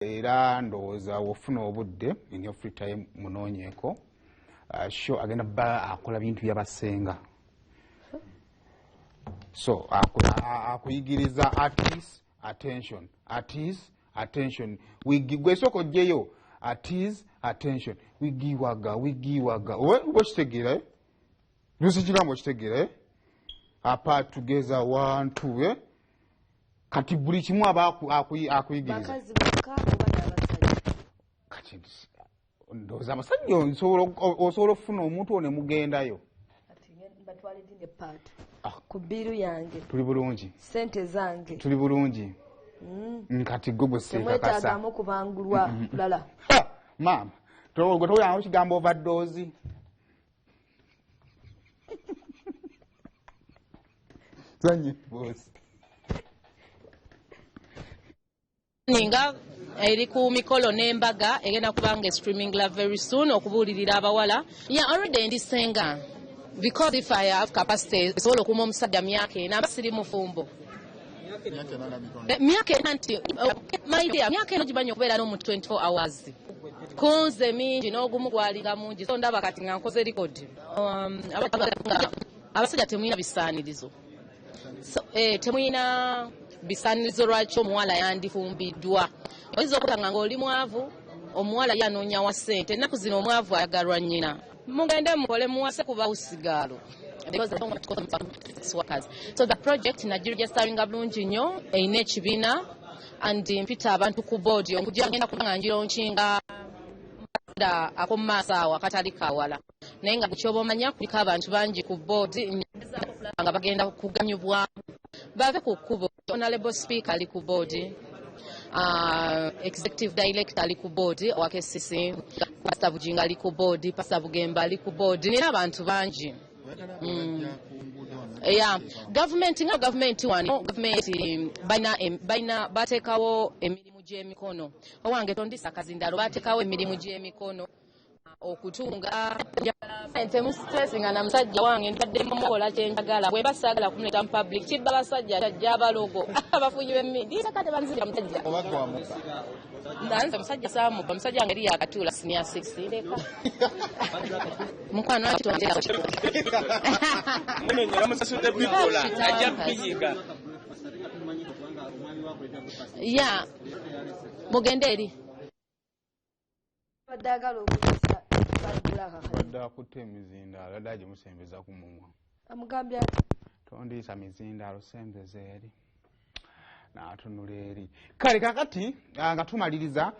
era ndowooza wofuna obudde in your free time munoonyeeko sho agenda bba akola bintu by'abassenga so akuyigiriza artist attention gwesooka ojjeyo artist attention wigiwaga okitegeera lusi kigambo okitegeera apart together 1 2 kati buli kimu aba akuyigiriza kati ndowooza abasajja osobola okufuna omuntu ono ne mugendayo ku bbiru yange tuli bulungi sente zange tuli bulungi kati gwe gweseekakasa temwetaagamu kubangulwa lala maama gwe toyanga kigambo overdose zanye bosi ninga eri ku mikolo n'embaga egenda kubanga streaming live very soon okubuulirira abawala already ndi Ssenga because if I have capacity sobola okuma omusajja myaka ena abasiri mufumbo myaka ena nti myaka eno gimanyi okubeera n'omu 24 hours kunze mingi n'ogumu gwalinga mungi so ndaba kati nga nkoze record abasajja temulina bisaanirizo temulina bisaanirizo lwaki omuwala yandifumbiddwa oyinza okutanga ng'oli mwavu omuwala yanoonya wa ssente ennaku zino omwavu ayagalwa nnyina mugende mukole muwase kuba usigaalo so the project nagiregisteringa bulungi nnyo eyina ekibiina and mpita abantu ku board okujja ngenda kubanga ngironkinga ak'omu maaso awo akatali kawala naye nga bukyoba omanya kuliko abantu bangi ku board nga bagenda kuganyubwamu bave ku kkubo honorable speaker ali ku board executive director ali ku board wa KCC pastor Bujinga ali ku board pastor Bugemba ali ku board nina abantu bangi government baina batekawo emirimu gy'emikono owange tondisa kazindalo batekawo emirimu gy'emikono okutunga ente mu stress nga na musajja wange ntadde mukola kyenjagala bwe basagala kumuleta mu public kibba basajja tajja abalogo abafunyi b'emmindi kati banzira musajja ndanze musajja samu musajja ngeri yakatula senior 6 leka mukwano atondera nene nyama sasude bibola ajja kuyiga ya mugenderi badagalo okuyisa badde akutte emizindaalo dda gimusembeza ku mumwa amugambye tondiisa mizindaalo sembeza eri n'atunula eri kale kakati nga tumaliriza